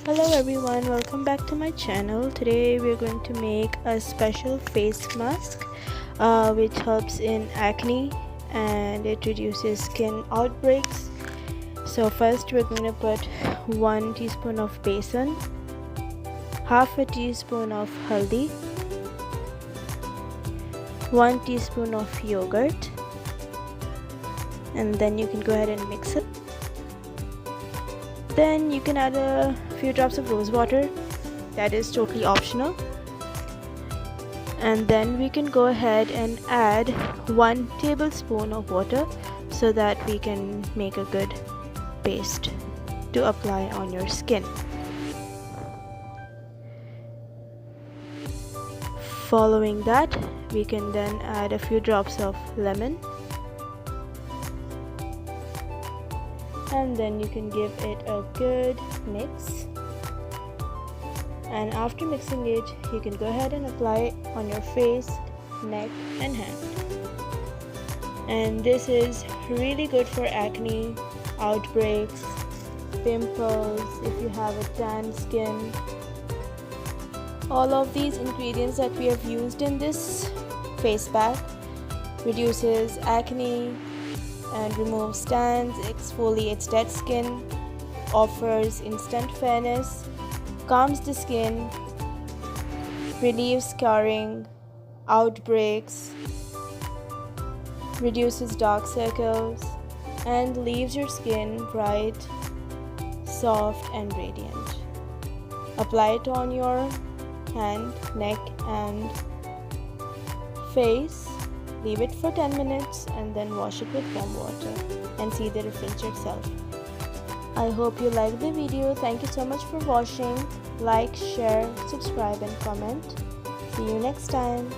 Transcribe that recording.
Hello everyone, welcome back to my channel. Today we're going to make a special face mask which helps in acne and it reduces skin outbreaks. So first we're going to put 1 teaspoon of besan, half a teaspoon of haldi, 1 teaspoon of yogurt, and then you can go ahead and mix it. Then you can add a few drops of rose water, that is totally optional. And then we can go ahead and add 1 tablespoon of water so that we can make a good paste to apply on your skin. Following that, we can then add a few drops of lemon, and then you can give it a good mix. And after mixing it, you can go ahead and apply it on your face, neck and hand. And this is really good for acne, outbreaks, pimples, if you have a tan skin. All of these ingredients that we have used in this face pack reduces acne and removes tans, exfoliates dead skin, offers instant fairness, calms the skin, relieves scarring, outbreaks, reduces dark circles, and leaves your skin bright, soft and radiant. Apply it on your hand, neck and face. Leave it for 10 minutes and then wash it with warm water and see the difference yourself. I hope you liked the video. Thank you so much for watching. Like, share, subscribe and comment. See you next time.